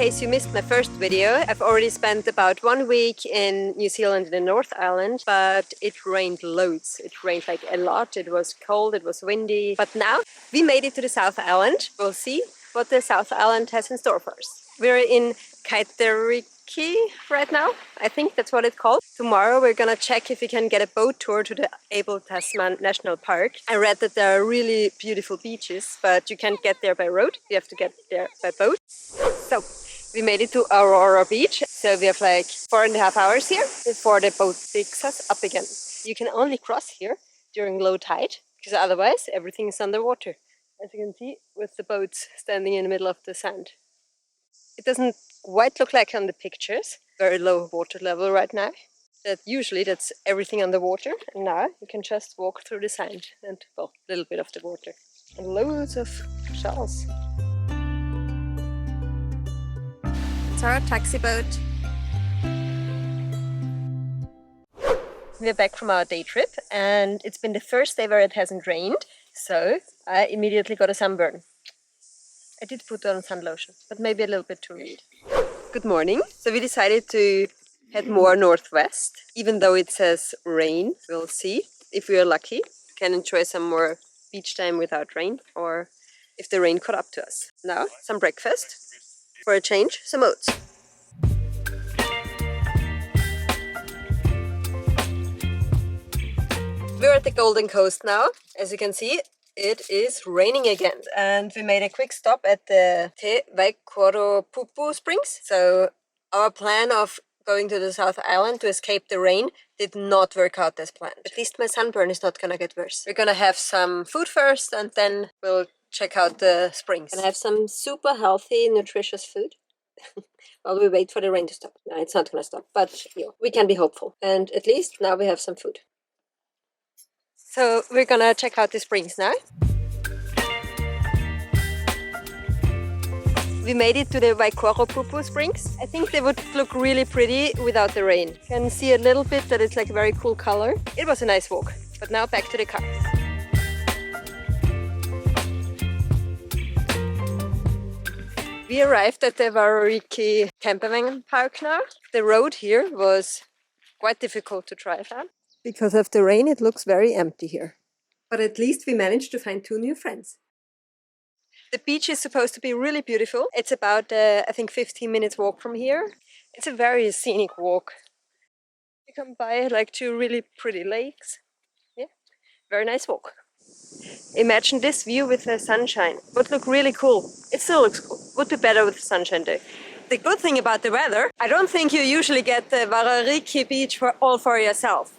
case you missed my first video, I've already spent about 1 week in New Zealand in the North Island, but it rained loads. It rained like a lot, it was cold, it was windy. But now we made it to the South Island. We'll see what the South Island has in store for us. We're in Kaiteriki right now. I think that's what it's called. Tomorrow we're gonna check if we can get a boat tour to the Abel Tasman National Park. I read that there are really beautiful beaches, but you can't get there by road. You have to get there by boat. So we made it to Aurora Beach. So we have like 4.5 hours here before the boat picks us up again. You can only cross here during low tide, because otherwise everything is underwater. As you can see, with the boats standing in the middle of the sand. It doesn't quite look like on the pictures. Very low water level right now. Usually that's everything underwater, and now you can just walk through the sand and, well, a little bit of the water. And loads of shells. It's our taxi boat. We're back from our day trip, and it's been the first day where it hasn't rained, so I immediately got a sunburn. I did put on sun lotion, but maybe a little bit too late. Good morning. So we decided to head more northwest, even though it says rain. We'll see if we are lucky. Can enjoy some more beach time without rain, or if the rain caught up to us. Now, some breakfast. For a change, some oats. We're at the Golden Coast now. As you can see, it is raining again. And we made a quick stop at the Te Waikaropupu Springs. So our plan of going to the South Island to escape the rain did not work out as planned. At least my sunburn is not gonna get worse. We're gonna have some food first, and then we'll check out the springs. And have some super healthy, nutritious food while we wait for the rain to stop. No, it's not gonna stop, but you know, we can be hopeful. And at least now we have some food. So we're gonna check out the springs now. We made it to the Waikaropupu Springs. I think they would look really pretty without the rain. You can see a little bit that it's like a very cool color. It was a nice walk, but now back to the car. We arrived at the Waroriki Campervan Park now. The road here was quite difficult to drive on. Because of the rain, it looks very empty here. But at least we managed to find 2 new friends. The beach is supposed to be really beautiful. It's about, I think, 15 minutes walk from here. It's a very scenic walk. You come by like 2 really pretty lakes. Yeah, very nice walk. Imagine this view with the sunshine. Would look really cool. It still looks cool. Would be better with the sunshine though. The good thing about the weather, I don't think you usually get the Waroriki beach all for yourself.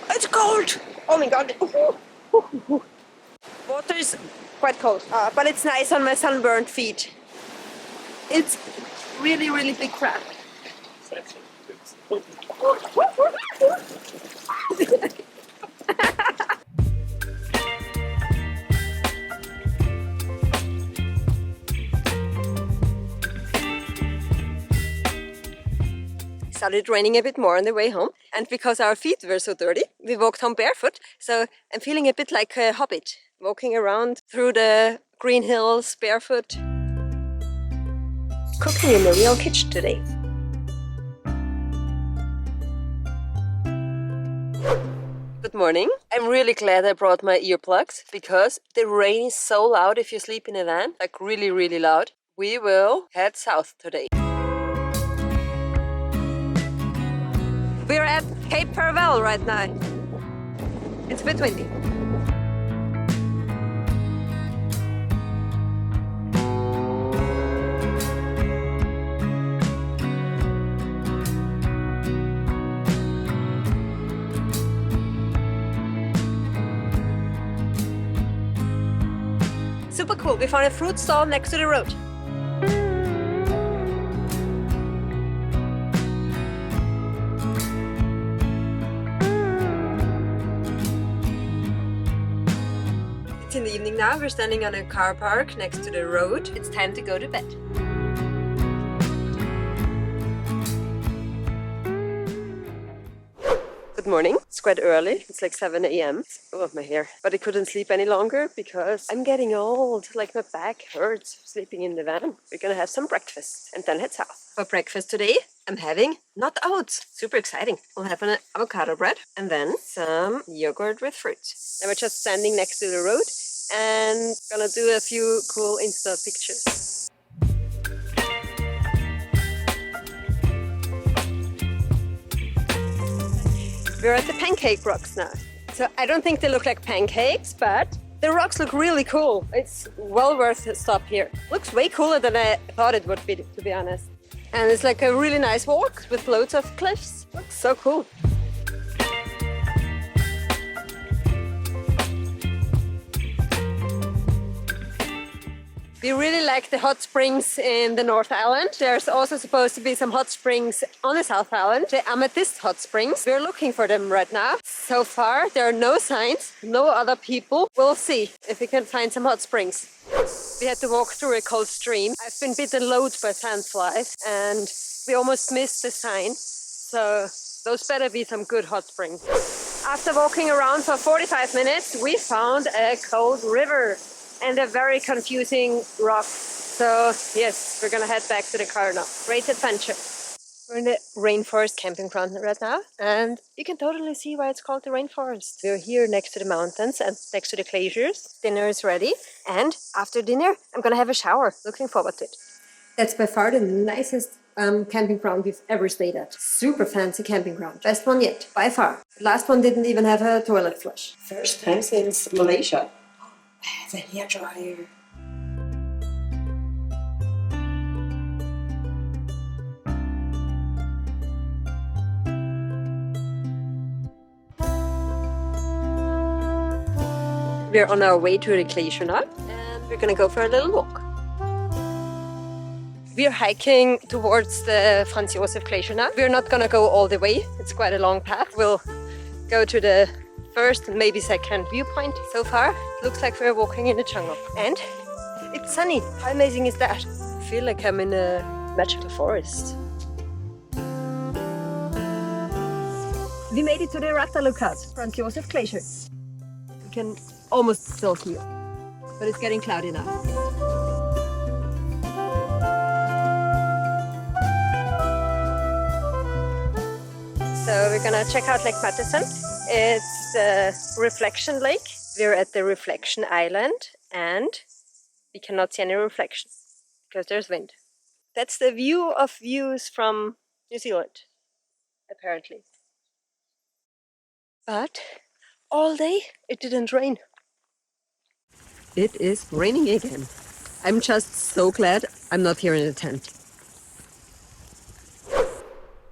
It's cold! Oh my god! Water is quite cold, but it's nice on my sunburned feet. It's really, really big crab. Started raining a bit more on the way home, and because our feet were so dirty, we walked home barefoot. So I'm feeling a bit like a hobbit, walking around through the green hills barefoot. Cooking in the real kitchen today. Good morning. I'm really glad I brought my earplugs, because the rain is so loud if you sleep in a van, like really, really loud. We will head south today. We're at Cape Paravel right now. It's a bit windy. Super cool. We found a fruit stall next to the road. It's in the evening now. We're standing on a car park next to the road. It's time to go to bed. Good morning. It's It's quite early. It's like 7 a.m. Oh, my hair. But I couldn't sleep any longer because I'm getting old. Like my back hurts sleeping in the van. We're gonna have some breakfast and then head south. For breakfast today, I'm having not oats. Super exciting. We'll have an avocado bread and then some yogurt with fruit. And we're just standing next to the road and gonna do a few cool Insta pictures. We're at the pancake rocks now. So I don't think they look like pancakes, but the rocks look really cool. It's well worth a stop here. Looks way cooler than I thought it would be, to be honest. And it's like a really nice walk with loads of cliffs. Looks so cool. We really like the hot springs in the North Island. There's also supposed to be some hot springs on the South Island, the Amethyst hot springs. We're looking for them right now. So far, there are no signs, no other people. We'll see if we can find some hot springs. We had to walk through a cold stream. I've been bitten loads by sandflies and we almost missed the sign. So those better be some good hot springs. After walking around for 45 minutes, we found a cold river and a very confusing rock. So yes, we're gonna head back to the car now. Great adventure. We're in the rainforest camping ground right now, and you can totally see why it's called the rainforest. We're here next to the mountains and next to the glaciers. Dinner is ready, and after dinner, I'm gonna have a shower. Looking forward to it. That's by far the nicest camping ground we've ever stayed at. Super fancy camping ground. Best one yet, by far. The last one didn't even have a toilet flush. First time since Malaysia. The hair dryer. We're on our way to the glacier now, and we're gonna go for a little walk. We're hiking towards the Franz Josef Glacier now. We're not gonna go all the way. It's quite a long path. We'll go to the first and maybe second viewpoint. So far, it looks like we're walking in the jungle. And it's sunny. How amazing is that? I feel like I'm in a magical forest. We made it to the Rata Lookout, Franz Josef Glacier. We can almost still see it, but it's getting cloudy now. So we're gonna check out Lake Matheson. It's the Reflection Lake. We're at the Reflection Island and we cannot see any reflection because there's wind. That's the view of views from New Zealand, apparently. But all day it didn't rain. It is raining again. I'm just so glad I'm not here in a tent.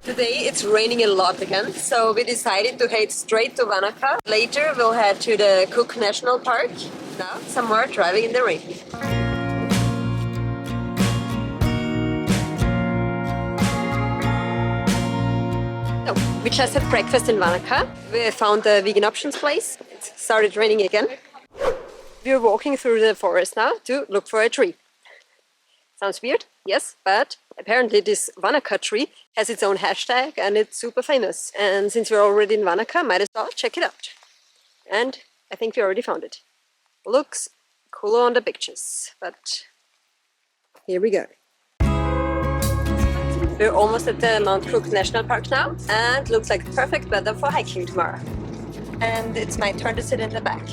Today it's raining a lot again, so we decided to head straight to Wanaka. Later we'll head to the Cook National Park. Now some more driving in the rain. So, we just had breakfast in Wanaka. We found the vegan options place. It started raining again. We're walking through the forest now to look for a tree. Sounds weird? Yes, but apparently this Wanaka tree has its own hashtag and it's super famous. And since we're already in Wanaka, might as well check it out. And I think we already found it. Looks cooler on the pictures, but here we go. We're almost at the Mount Cook National Park now, and looks like perfect weather for hiking tomorrow. And it's my turn to sit in the back.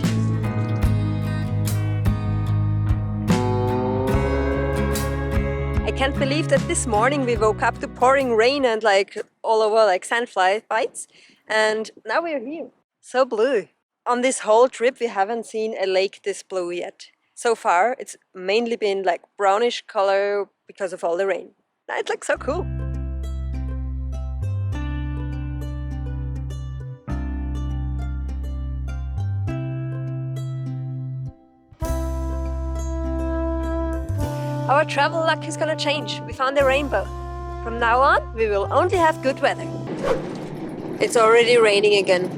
I can't believe that this morning we woke up to pouring rain and like all over like sandfly bites, and now we're here. So blue. On this whole trip we haven't seen a lake this blue yet. So far it's mainly been like brownish color because of all the rain. Now it looks so cool. Our travel luck is gonna change. We found a rainbow. From now on, we will only have good weather. It's already raining again.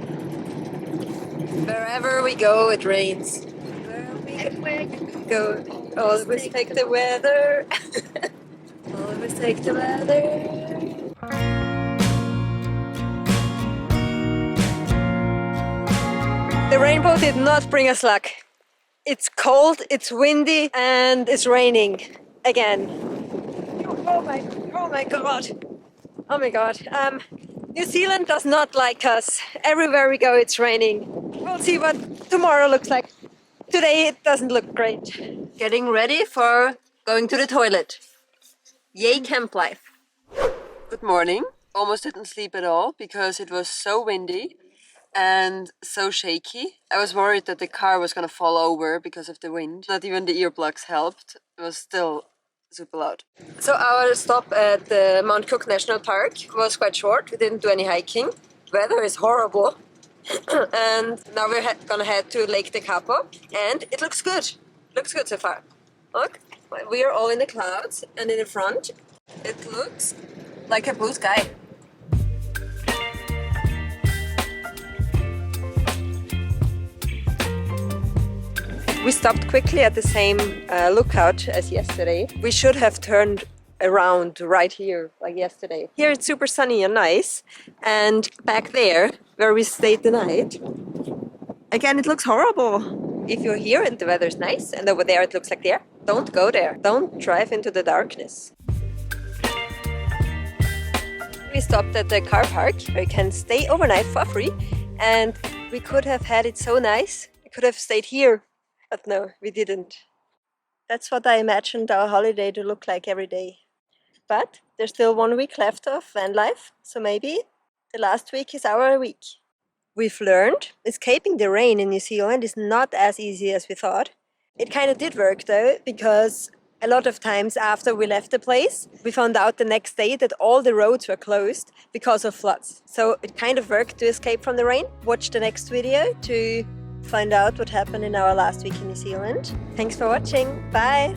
Wherever we go, it rains. Wherever we go, always take the weather. Always take the weather. The rainbow did not bring us luck. It's cold, it's windy, and it's raining again. Oh my god. Oh my god. New Zealand does not like us. Everywhere we go, it's raining. We'll see what tomorrow looks like. Today it doesn't look great. Getting ready for going to the toilet. Yay, camp life. Good morning. Almost didn't sleep at all because it was so windy and so shaky. I was worried that the car was gonna fall over because of the wind. Not even the earplugs helped. It was still super loud. So our stop at the Mount Cook National Park was quite short. We didn't do any hiking. Weather is horrible. And now we're gonna head to Lake Tekapo, and it looks good. Looks good so far. Look, we are all in the clouds, and in the front it looks like a blue sky. We stopped quickly at the same lookout as yesterday. We should have turned around right here, like yesterday. Here it's super sunny and nice, and back there, where we stayed the night, again it looks horrible. If you're here and the weather's nice, and over there it looks like there, don't go there. Don't drive into the darkness. We stopped at the car park where you can stay overnight for free, and we could have had it so nice. We could have stayed here, but no, we didn't. That's what I imagined our holiday to look like every day. But there's still 1 week left of van life, so maybe the last week is our week. We've learned escaping the rain in New Zealand is not as easy as we thought. It kind of did work though, because a lot of times after we left the place, we found out the next day that all the roads were closed because of floods. So it kind of worked to escape from the rain. Watch the next video to find out what happened in our last week in New Zealand. Thanks for watching. Bye!